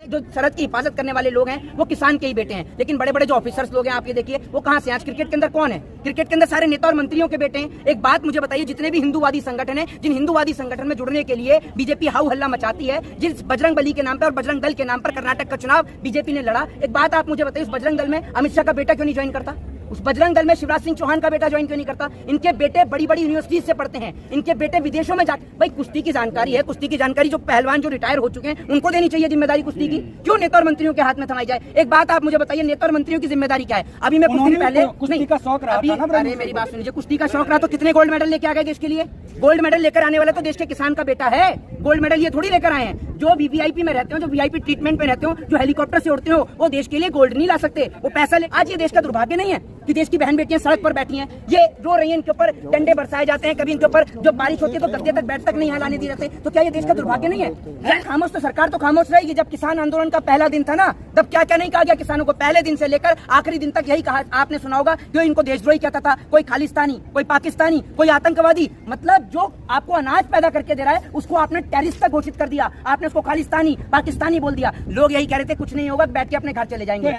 जो शरद की हिफाजत करने वाले लोग हैं वो किसान के ही बेटे हैं, लेकिन बड़े बड़े जो ऑफिसर्स लोग हैं आप ये देखिए वो कहाँ से हैं। आज क्रिकेट के अंदर कौन है? क्रिकेट के अंदर सारे नेता और मंत्रियों के बेटे हैं। एक बात मुझे बताइए, जितने भी हिंदूवादी संगठन हैं, जिन हिंदूवादी संगठन में जुड़ने के लिए बीजेपी हाउ हल्ला मचाती है, जिस बजरंग बली के नाम पर और बजरंग दल के नाम पर कर्नाटक का चुनाव बीजेपी ने लड़ा, एक बात आप मुझे बताइए, उस बजरंग दल में अमित शाह का बेटा क्यों नहीं ज्वाइन करता? उस बजरंग दल में शिवराज सिंह चौहान का बेटा ज्वाइन क्यों नहीं करता? इनके बेटे बड़ी बड़ी यूनिवर्सिटीज से पढ़ते हैं, इनके बेटे विदेशों में जाते। भाई कुश्ती की जानकारी है, कुश्ती की जानकारी जो पहलवान जो रिटायर हो चुके हैं उनको देनी चाहिए जिम्मेदारी कुश्ती की, क्यों नेता और मंत्रियों के हाथ में थमाई जाए? एक बात आप मुझे बताइए, नेता और मंत्रियों की जिम्मेदारी क्या है? अभी मैं कुछ दिन पहले कुश्ती का शौक रहा था ना, अरे मेरी बात सुनिए, कुश्ती का शौक रहा तो कितने गोल्ड मेडल लेके आ गए देश के लिए? गोल्ड मेडल लेकर आने वाला तो देश के किसान का बेटा है। गोल्ड मेडल ये थोड़ी लेकर आए हैं। जो वीवीआईपी में रहते हो, जो वीआईपी ट्रीटमेंट में रहते हो, जो हेलीकॉप्टर से उड़ते हो, वो देश के लिए गोल्ड नहीं ला सकते, वो पैसा ले। आज ये देश का दुर्भाग्य नहीं है कि देश की बहन बेटियां सड़क पर बैठी हैं, ये रो रही हैं, इनके ऊपर डंडे बरसाए जाते हैं, कभी इनके ऊपर जो बारिश होती है तो गद्दे तक बेड तक नहीं हिलाने दी जाते। तो क्या ये देश का दुर्भाग्य नहीं है? खामोश तो सरकार तो खामोश रहेगी। जब किसान आंदोलन का पहला दिन था ना, तब क्या क्या नहीं कहा गया किसानों को? पहले दिन से लेकर आखिरी दिन तक यही कहा, आपने सुना होगा, जो इनको देशद्रोही कहता था, कोई खालिस्तानी, कोई पाकिस्तानी, कोई आतंकवादी। मतलब जो आपको अनाज पैदा करके दे रहा है उसको आपने टेररिस्ट घोषित कर दिया, आपने उसको खालिस्तानी पाकिस्तानी बोल दिया। लोग यही कह रहे थे कुछ नहीं होगा, बैठ के अपने घर चले जाएंगे।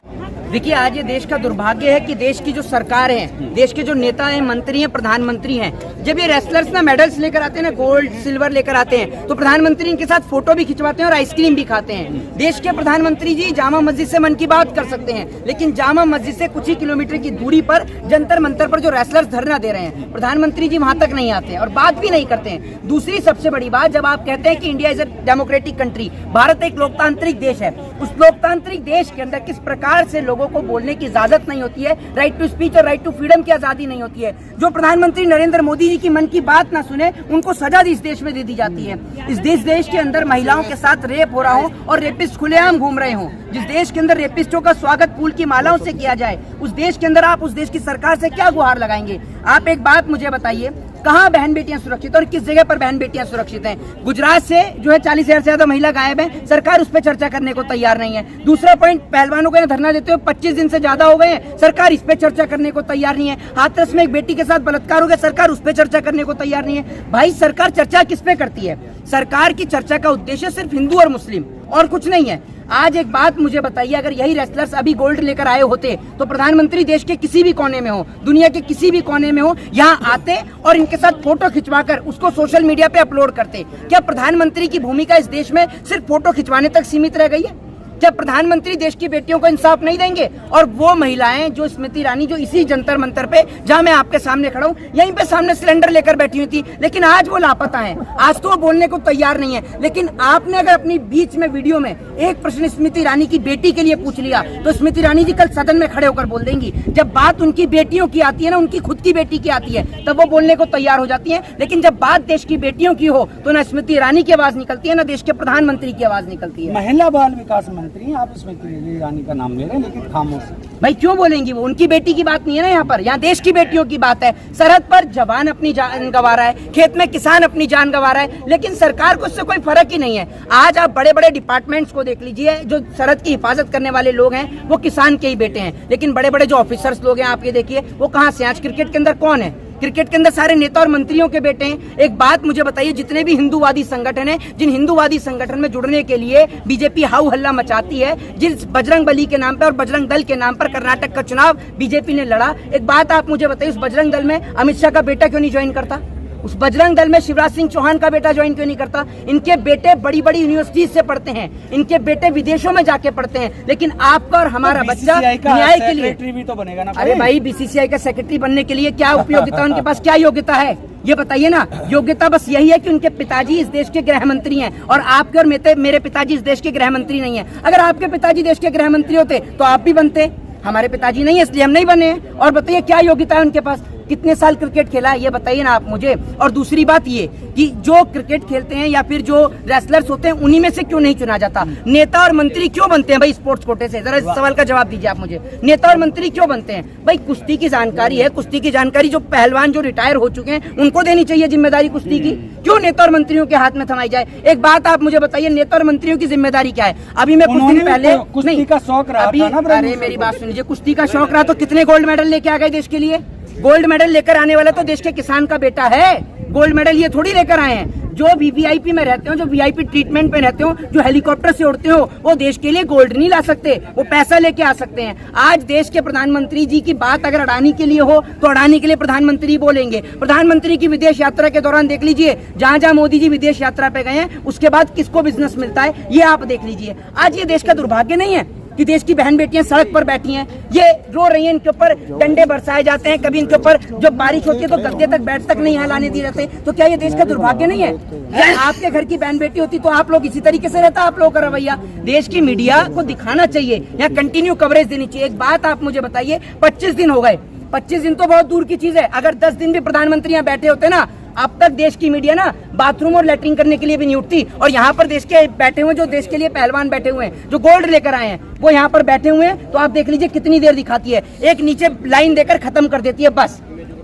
देखिए आज ये देश का दुर्भाग्य है कि देश की जो सरकार है, देश के जो नेता हैं, मंत्री हैं, प्रधानमंत्री हैं, जब ये रेसलर्स ना मेडल्स लेकर आते हैं ना, गोल्ड सिल्वर लेकर आते हैं, तो प्रधानमंत्री इनके साथ फोटो भी खिंचवाते हैं और आइसक्रीम भी खाते हैं। देश के प्रधानमंत्री जी जामा मस्जिद से मन की बात कर सकते हैं, लेकिन जामा मस्जिद से कुछ ही किलोमीटर की दूरी पर जंतर मंतर पर जो रेसलर्स धरना दे रहे हैं, प्रधानमंत्री जी वहां तक नहीं आते हैं और बात भी नहीं करते हैं। दूसरी सबसे बड़ी बात, जब आप कहते हैं कि India is a democratic country, Bharat एक लोकतांत्रिक देश है, उस लोकतांत्रिक देश के अंदर किस प्रकार से लोगों को बोलने की इजाजत नहीं होती है, राइट टू स्पीच और राइट टू फ्रीडम की आजादी नहीं होती है। जो प्रधानमंत्री नरेंद्र मोदी जी की मन की बात ना सुने, उनको सजा इस देश में दे दी जाती है। इस देश के अंदर महिलाओं के साथ रेप हो रहा हो और रेपिस्ट खुलेआम घूम रहे हो, जिस देश के अंदर रेपिस्टों का स्वागत फूल की मालाओं से किया जाए, उस देश के अंदर आप उस देश की सरकार से क्या गुहार लगाएंगे? आप एक बात मुझे बताइए, कहाँ बहन बेटियां सुरक्षित और किस जगह पर बहन बेटियां सुरक्षित हैं? गुजरात से जो है 40,000 से ज्यादा महिला गायब है, सरकार उस पर चर्चा करने को तैयार नहीं है। दूसरा पॉइंट, पहलवानों को धरना देते हुए 25 दिन से ज्यादा हो गए हैं, सरकार इस पे चर्चा करने को तैयार नहीं है। हाथरस में एक बेटी के साथ बलात्कार हो गया, सरकार उस पर चर्चा करने को तैयार नहीं है। भाई सरकार चर्चा किस पे करती है? सरकार की चर्चा का उद्देश्य सिर्फ हिंदू और मुस्लिम और कुछ नहीं है। आज एक बात मुझे बताइए, अगर यही रेसलर्स अभी गोल्ड लेकर आए होते तो प्रधानमंत्री देश के किसी भी कोने में हो, दुनिया के किसी भी कोने में हो, यहाँ आते और इनके साथ फोटो खिंचवाकर उसको सोशल मीडिया पे अपलोड करते। क्या प्रधानमंत्री की भूमिका इस देश में सिर्फ फोटो खिंचवाने तक सीमित रह गई है? क्या प्रधानमंत्री देश की बेटियों को इंसाफ नहीं देंगे? और वो महिलाएं जो स्मृति ईरानी, जो इसी जंतर मंतर पे, जहां मैं आपके सामने खड़ा हूं, यहीं पे सामने सिलेंडर लेकर बैठी हुई थी, लेकिन आज वो लापता हैं, आज तो वो बोलने को तैयार नहीं है। लेकिन आपने अगर अपनी बीच में वीडियो में एक प्रश्न स्मृति ईरानी की बेटी के लिए पूछ लिया तो स्मृति ईरानी जी कल सदन में खड़े होकर बोल देंगी। जब बात उनकी बेटियों की आती है ना, उनकी खुद की बेटी की आती है, तब वो बोलने को तैयार हो जाती है। लेकिन जब बात देश की बेटियों की हो तो ना स्मृति ईरानी की आवाज निकलती है, ना देश के प्रधानमंत्री की आवाज निकलती है। महिला बाल विकास मंत्री आप स्मृति ईरानी का नाम ले रहे हैं, लेकिन खामोश। भाई क्यों बोलेंगी? वो उनकी बेटी की बात नहीं है ना, यहाँ देश की बेटियों की बात है। सरहद पर जवान अपनी जान गंवा रहा है, खेत में किसान अपनी जान गंवा रहा है, लेकिन सरकार को उससे कोई फर्क ही नहीं है। आज आप बड़े बड़े डिपार्टमेंट्स को देख लीजिए, जो सरहद की हिफाजत करने वाले लोग हैं वो किसान के ही बेटे हैं, लेकिन बड़े बड़े जो ऑफिसर्स लोग हैं आप ये देखिए वो कहाँ से? आज क्रिकेट के अंदर कौन है? क्रिकेट के अंदर सारे नेता और मंत्रियों के बेटे हैं। एक बात मुझे बताइए, जितने भी हिंदूवादी संगठन हैं, जिन हिंदूवादी संगठन में जुड़ने के लिए बीजेपी हाउ हल्ला मचाती है, जिस बजरंग बली के नाम पर और बजरंग दल के नाम पर कर्नाटक का चुनाव बीजेपी ने लड़ा, एक बात आप मुझे बताइए, उस बजरंग दल में अमित शाह का बेटा क्यों नहीं ज्वाइन करता? उस बजरंग दल में शिवराज सिंह चौहान का बेटा ज्वाइन क्यों नहीं करता? इनके बेटे बड़ी बड़ी यूनिवर्सिटीज से पढ़ते हैं, इनके बेटे विदेशों में जाके पढ़ते हैं, लेकिन आपका और हमारा बच्चा न्याय के लिए भी तो बनेगा ना। अरे भाई बीसीसीआई का सेक्रेटरी बनने के लिए क्या उपयोगिता, उनके पास क्या योग्यता है ये बताइए ना। योग्यता बस यही है कि उनके पिताजी इस देश के गृह मंत्री हैं और आपके और मेरे पिताजी इस देश के गृह मंत्री नहीं है। अगर आपके पिताजी देश के गृह मंत्री होते तो आप भी बनते, हमारे पिताजी नहीं है इसलिए हम नहीं बने। और बताइए क्या योग्यता है उनके पास? कितने साल क्रिकेट खेला है ये बताइए ना आप मुझे। और दूसरी बात ये कि जो क्रिकेट खेलते हैं या फिर जो रेसलर्स होते हैं उन्हीं में से क्यों नहीं चुना जाता? नेता और मंत्री क्यों बनते हैं भाई स्पोर्ट्स कोटे से? जरा इस सवाल का जवाब दीजिए आप मुझे। नेता और मंत्री क्यों बनते हैं? भाई कुश्ती की जानकारी है, कुश्ती की जानकारी जो पहलवान जो रिटायर हो चुके हैं उनको देनी चाहिए जिम्मेदारी कुश्ती की, क्यों नेता और मंत्रियों के हाथ में थमाई जाए? एक बात आप मुझे बताइए, नेता और मंत्रियों की जिम्मेदारी क्या है? अभी मैं कुछ दिन पहले कुश्ती का शौक रहा था ना। अरे मेरी बात सुनिए, कुश्ती का शौक रहा तो कितने गोल्ड मेडल लेके आ गए देश के लिए? गोल्ड मेडल लेकर आने वाला तो देश के किसान का बेटा है, गोल्ड मेडल ये थोड़ी लेकर आए हैं। जो वीवीआईपी में रहते हो, जो वीआईपी ट्रीटमेंट में रहते हो, जो हेलीकॉप्टर से उड़ते हो, वो देश के लिए गोल्ड नहीं ला सकते, वो पैसा लेके आ सकते हैं। आज देश के प्रधानमंत्री जी की बात अगर अडानी के लिए हो तो अडानी के लिए प्रधानमंत्री बोलेंगे। प्रधानमंत्री की विदेश यात्रा के दौरान देख लीजिए, जहां जहां मोदी जी विदेश यात्रा पे गए हैं उसके बाद किसको बिजनेस मिलता है, ये आप देख लीजिए। आज ये देश का दुर्भाग्य नहीं है कि देश की बहन बेटियां सड़क पर बैठी हैं, ये रो रही हैं, इनके ऊपर डंडे बरसाए जाते हैं, कभी इनके ऊपर जब बारिश होती है तो गद्दे तक बेड तक नहीं हिलाने दिए जाते। तो क्या ये देश का दुर्भाग्य नहीं है? अगर आपके घर की बहन बेटी होती तो आप लोग इसी तरीके से रहता आप लोगों का रवैया। देश की मीडिया को दिखाना चाहिए, यहाँ कंटिन्यू कवरेज देनी चाहिए। एक बात आप मुझे बताइए, 25 दिन हो गए, 25 दिन तो बहुत दूर की चीज है, अगर 10 दिन भी प्रधानमंत्री यहाँ बैठे होते ना, अब तक देश की मीडिया ना बाथरूम और लेटरिन करने के लिए भी नहीं उठती। और यहाँ पर देश के बैठे हुए, जो देश के लिए पहलवान बैठे हुए हैं, जो गोल्ड लेकर आए हैं, वो यहाँ पर बैठे हुए हैं, तो आप देख लीजिए कितनी देर दिखाती है, एक नीचे लाइन देकर खत्म कर देती है बस।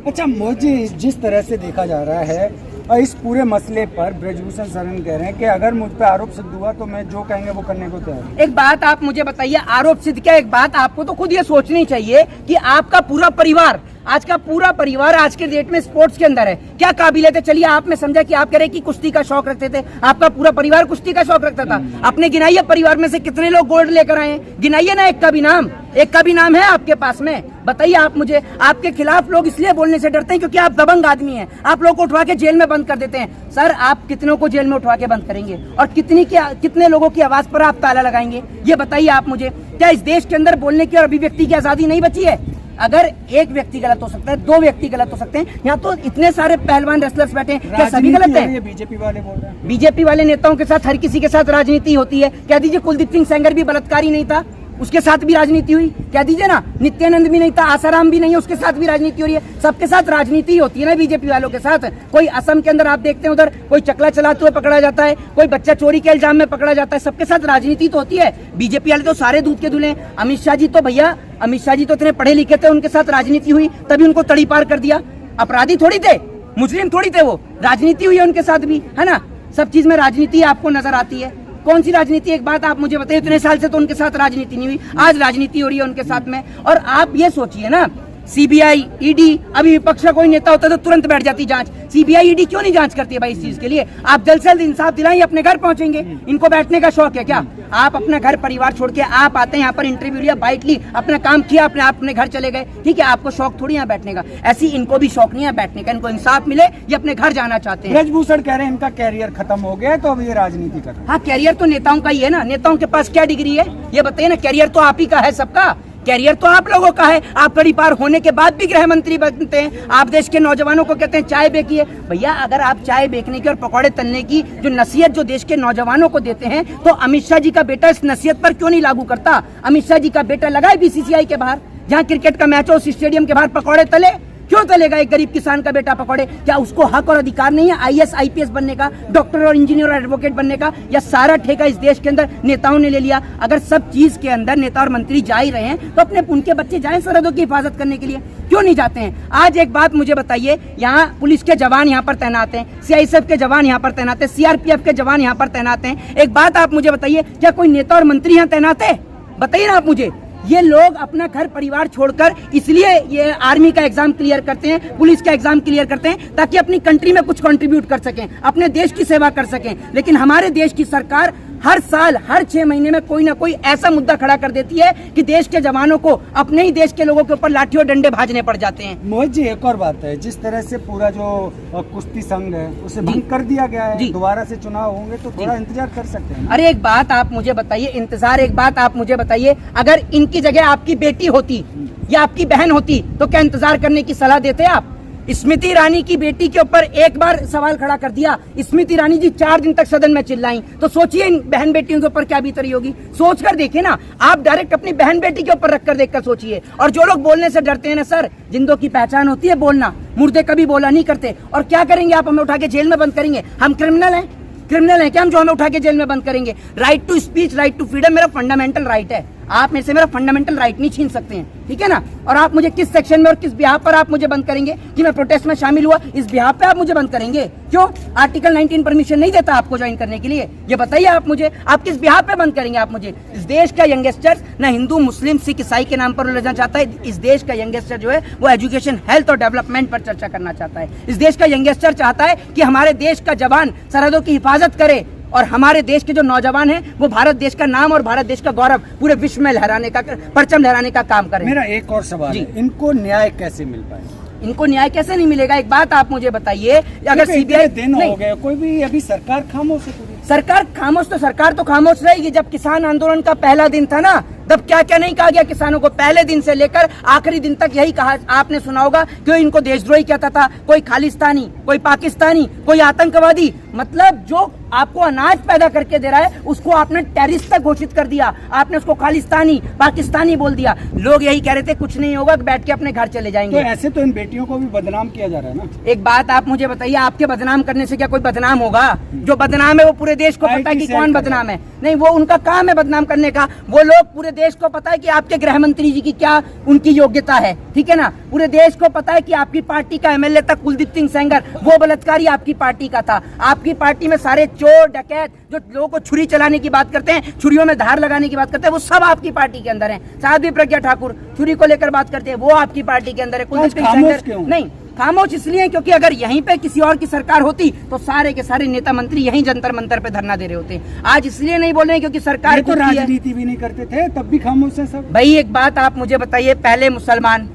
अच्छा मुझे जिस तरह से देखा जा रहा है इस पूरे मसले पर ब्रजभूषण शरण कह रहे हैं कि अगर मुझ पर आरोप सिद्ध हुआ तो मैं जो कहेंगे वो करने को तैयार हूं। एक बात आप मुझे बताइए, आरोप सिद्ध क्या, एक बात आपको तो खुद ये सोचनी चाहिए कि आपका पूरा परिवार, आज का पूरा परिवार आज के डेट में स्पोर्ट्स के अंदर है, क्या काबिलियत है? चलिए आपने समझा कि आप कह रहे कि कुश्ती का शौक रखते थे, आपका पूरा परिवार कुश्ती का शौक रखता था, आपने गिनाइए परिवार में से कितने लोग गोल्ड लेकर आए हैं, गिनाइए ना, एक का भी नाम, एक का भी नाम है आपके पास में? बताइए आप मुझे। आपके खिलाफ लोग इसलिए बोलने से डरते हैं क्योंकि आप दबंग आदमी हैं, आप लोगों को उठवा के जेल में बंद कर देते हैं। सर आप कितनों को जेल में उठवा के बंद करेंगे और कितने लोगों की आवाज पर आप ताला लगाएंगे, ये बताइए आप मुझे। क्या इस देश के अंदर बोलने की और अभिव्यक्ति की आजादी नहीं बची है? अगर एक व्यक्ति गलत हो सकता है, 2 व्यक्ति गलत हो सकते हैं, यहाँ तो इतने सारे पहलवान रेसलर्स बैठे हैं, क्या सभी गलत है? बीजेपी वाले बोल रहे हैं, बीजेपी वाले नेताओं के साथ हर किसी के साथ राजनीति होती है। कह दीजिए कुलदीप सिंह सेंगर भी बलात्कारी नहीं था, उसके साथ भी राजनीति हुई। कह दीजिए ना नित्यानंद भी नहीं था, आसाराम भी नहीं है, उसके साथ भी राजनीति हो रही है। सबके साथ राजनीति होती है ना बीजेपी वालों के साथ। कोई असम के अंदर आप देखते हैं, उधर कोई चकला चलाते हुए पकड़ा जाता है, कोई बच्चा चोरी के इल्जाम में पकड़ा जाता है, सबके साथ राजनीति तो होती है। बीजेपी वाले तो सारे दूध के दूल्हे हैं। अमित शाह जी तो भैया, अमित शाह जी तो इतने पढ़े लिखे थे, उनके साथ राजनीति हुई तभी उनको तड़ी पार कर दिया। अपराधी थोड़ी थे, मुजरिम थोड़ी थे, वो राजनीति हुई है उनके साथ भी, है ना। सब चीज में राजनीति आपको नजर आती है। कौन सी राजनीति? एक बात आप मुझे बताइए, इतने साल से तो उनके साथ राजनीति नहीं हुई, आज राजनीति हो रही है उनके साथ में। और आप ये सोचिए ना, सीबीआई, ईडी, अभी विपक्ष का कोई नेता होता तो तुरंत बैठ जाती जांच। सीबीआई, ईडी क्यों नहीं जांच करती है भाई इस चीज के लिए? आप जल्द से जल्द इंसाफ दिलाइए, अपने घर पहुंचेंगे। इनको बैठने का शौक है क्या? आप अपना घर परिवार छोड़ के आप आते हैं यहाँ पर, इंटरव्यू लिया, बाइट ली, अपना काम किया, अपने घर चले गए, ठीक है? आपको शौक थोड़ी यहाँ बैठने का। ऐसी इनको भी शौक नहीं है बैठने का, इनको इंसाफ मिले, ये अपने घर जाना चाहते हैं। ब्रजभूषण कह रहे हैं इनका कैरियर खत्म हो गया है तो अब ये राजनीति कर रहे हैं। हाँ, कैरियर तो नेताओं का ही है ना, नेताओं के पास क्या डिग्री है ये बताइए ना। कैरियर तो आप ही का है, सबका कैरियर तो आप लोगों का है। आप कड़ी पार होने के बाद भी गृह मंत्री बनते हैं, आप देश के नौजवानों को कहते हैं चाय बेचिए। भैया अगर आप चाय बेचने की और पकौड़े तलने की जो नसीहत जो देश के नौजवानों को देते हैं, तो अमित शाह जी का बेटा इस नसीहत पर क्यों नहीं लागू करता? अमित शाह जी का बेटा लगाए बीसीसीआई के बाहर, जहाँ क्रिकेट का मैच हो उस स्टेडियम के बाहर पकौड़े तले, क्यों तलेगा एक गरीब किसान का बेटा पकौड़े? क्या उसको हक और अधिकार नहीं है आईएएस आईपीएस बनने का, डॉक्टर और इंजीनियर और एडवोकेट बनने का? या सारा ठेका इस देश के अंदर नेताओं ने ले लिया? अगर सब चीज के अंदर नेता और मंत्री जा ही रहे हैं तो अपने उनके बच्चे जाएं सरहदों की हिफाजत करने के लिए, क्यों नहीं जाते हैं? आज एक बात मुझे बताइए, यहाँ पुलिस के जवान यहाँ पर तैनात हैं, सीआईएसएफ के जवान यहाँ पर तैनात है, सीआरपीएफ के जवान यहाँ पर तैनात हैं। एक बात आप मुझे बताइए, क्या कोई नेता और मंत्री यहाँ तैनात है? बताइए ना आप मुझे। ये लोग अपना घर परिवार छोड़कर इसलिए ये आर्मी का एग्जाम क्लियर करते हैं, पुलिस का एग्जाम क्लियर करते हैं, ताकि अपनी कंट्री में कुछ कंट्रीब्यूट कर सकें, अपने देश की सेवा कर सकें। लेकिन हमारे देश की सरकार हर साल हर 6 महीने में कोई ना कोई ऐसा मुद्दा खड़ा कर देती है कि देश के जवानों को अपने ही देश के लोगों के ऊपर लाठी और डंडे भाजने पड़ जाते हैं। मोहित जी एक और बात है, जिस तरह से पूरा जो कुश्ती संघ है उसे भंग कर दिया गया है, दोबारा से चुनाव होंगे तो थोड़ा इंतजार कर सकते हैं। अरे एक बात आप मुझे बताइए, इंतजार, एक बात आप मुझे बताइए, अगर इनकी जगह आपकी बेटी होती या आपकी बहन होती तो क्या इंतजार करने की सलाह देते आप? स्मृति ईरानी की बेटी के ऊपर एक बार सवाल खड़ा कर दिया, स्मृति ईरानी जी 4 दिन तक सदन में चिल्लाई, तो सोचिए इन बहन बेटियों के ऊपर क्या बीत रही होगी। सोच कर देखिए ना, आप डायरेक्ट अपनी बहन बेटी के ऊपर रखकर देखकर सोचिए। और जो लोग बोलने से डरते हैं ना सर, जिंदों की पहचान होती है बोलना, मुर्दे कभी बोला नहीं करते। और क्या करेंगे आप? हमें उठा के जेल में बंद करेंगे? हम क्रिमिनल हैं क्या हम, जो हमें उठा के जेल में बंद करेंगे? Right to speech, right to freedom मेरा फंडामेंटल राइट है। आप मेरे से मेरा फंडामेंटल राइट नहीं छीन सकते हैं, ठीक है ना। और आप मुझे किस सेक्शन में और किस बिहाफ पर आप मुझे बंद करेंगे कि मैं प्रोटेस्ट में शामिल हुआ, इस बिहाफ पे आप मुझे बंद करेंगे? क्यों? आर्टिकल 19 परमिशन नहीं देता आपको ज्वाइन करने के लिए? ये बताइए आप मुझे, आप किस बिहाफ पे बंद करेंगे आप मुझे? इस देश का यंगस्टर ना हिंदू मुस्लिम सिख ईसाई के नाम पर लड़ना चाहता है। इस देश का यंगस्टर जो है वो एजुकेशन हेल्थ और डेवलपमेंट पर चर्चा करना चाहता है। इस देश का यंगस्टर चाहता है कि हमारे देश का जवान सरहदों की हिफाजत करे और हमारे देश के जो नौजवान हैं वो भारत देश का नाम और भारत देश का गौरव पूरे विश्व में लहराने का, परचम लहराने का काम करें। मेरा एक और सवाल है, इनको न्याय कैसे मिल पाए? इनको न्याय कैसे नहीं मिलेगा? एक बात आप मुझे बताइए, अगर सीबीआई दिन हो गए, कोई भी अभी सरकार खामोश है? सरकार तो खामोश रहेगी। जब किसान आंदोलन का पहला दिन था ना, तब क्या क्या नहीं कहा गया किसानों को? पहले दिन से लेकर आखिरी दिन तक यही कहा। आपने सुना होगा कि इनको देशद्रोही कहता था, कोई खालिस्तानी, कोई पाकिस्तानी, कोई आतंकवादी। मतलब जो आपको अनाज पैदा करके दे रहा है उसको आपने टेररिस्ट तक घोषित कर दिया, आपने उसको खालिस्तानी पाकिस्तानी बोल दिया। लोग यही कह रहे थे कुछ नहीं होगा, बैठ के अपने घर चले जाएंगे। तो ऐसे तो इन बेटियों को भी बदनाम किया जा रहा है ना। एक बात आप मुझे बताइए, आपके बदनाम करने से क्या कोई बदनाम होगा? जो बदनाम है वो पूरे देश को पता है कि कौन बदनाम है। नहीं, वो उनका काम है बदनाम करने का। वो लोग, पूरे देश को पता है कि आपके गृह मंत्री जी की क्या उनकी योग्यता है, ठीक है ना। पूरे देश को पता है कि आपकी पार्टी का एमएलए तक कुलदीप सिंह सेंगर, वो बलात्कारी आपकी पार्टी का था। आपकी पार्टी में सारे चोर डकैत जो लोगों को छुरी चलाने की बात करते हैं, छुरियों में धार लगाने की बात करते हैं, वो सब आपकी पार्टी के अंदर है। साध्वी प्रज्ञा ठाकुर छुरी को लेकर बात करते हैं, वो आपकी पार्टी के अंदर है। कुलदीप सिंह सेंगर नहीं, खामोश इसलिए क्योंकि अगर यहीं पे किसी और की सरकार होती तो सारे के सारे नेता मंत्री यहीं जंतर मंतर पे धरना दे रहे होते। आज इसलिए नहीं बोल रहे हैं क्योंकि सरकार तो राजनीति भी नहीं करते थे, तब भी खामोश है सब। भाई एक बात आप मुझे बताइए, पहले मुसलमान,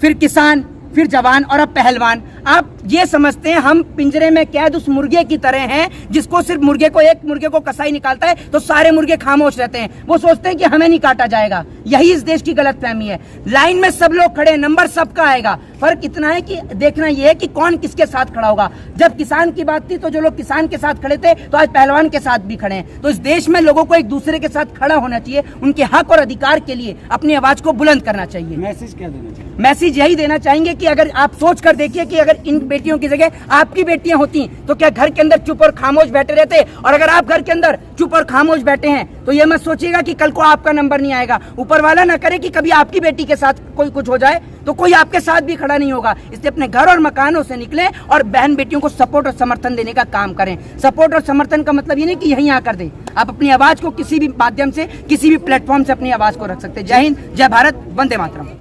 फिर किसान, फिर जवान और अब पहलवान। आप ये समझते हैं हम पिंजरे में कैद उस मुर्गे की तरह हैं जिसको सिर्फ एक मुर्गे को कसाई निकालता है तो सारे मुर्गे खामोश रहते हैं। वो सोचते हैं कि हमें नहीं काटा जाएगा। यही इस देश की गलतफहमी है। लाइन में सब लोग खड़े, नंबर सबका आएगा। फर्क इतना है कि देखना यह है कि कौन किसके साथ खड़ा होगा। जब किसान की बात थी तो जो लोग किसान के साथ खड़े थे तो आज पहलवान के साथ भी खड़े हैं। तो इस देश में लोगों को एक दूसरे के साथ खड़ा होना चाहिए, उनके हक और अधिकार के लिए अपनी आवाज को बुलंद करना चाहिए। मैसेज क्या देना चाहिए? मैसेज यही देना चाहेंगे कि अगर आप सोच कर देखिए कि अगर इन बेटियों की जगह आपकी बेटियां होती तो क्या घर के अंदर चुप और खामोश बैठे रहते? और अगर आप घर के अंदर चुप और खामोश बैठे हैं तो ये मत सोचिएगा कि कल को आपका नंबर नहीं आएगा। ऊपर वाला ना करे कि कभी आपकी बेटी के साथ कोई कुछ हो जाए तो कोई आपके साथ भी खड़ा नहीं होगा। इसलिए अपने घर और मकानों से निकलें और बहन बेटियों को सपोर्ट और समर्थन देने का काम करें। सपोर्ट और समर्थन का मतलब ये नहीं कि यहीं आकर दें, आप अपनी आवाज को किसी भी माध्यम से, किसी भी प्लेटफॉर्म से अपनी आवाज को रख सकते हैं। जय हिंद, जय भारत, वंदे मातरम।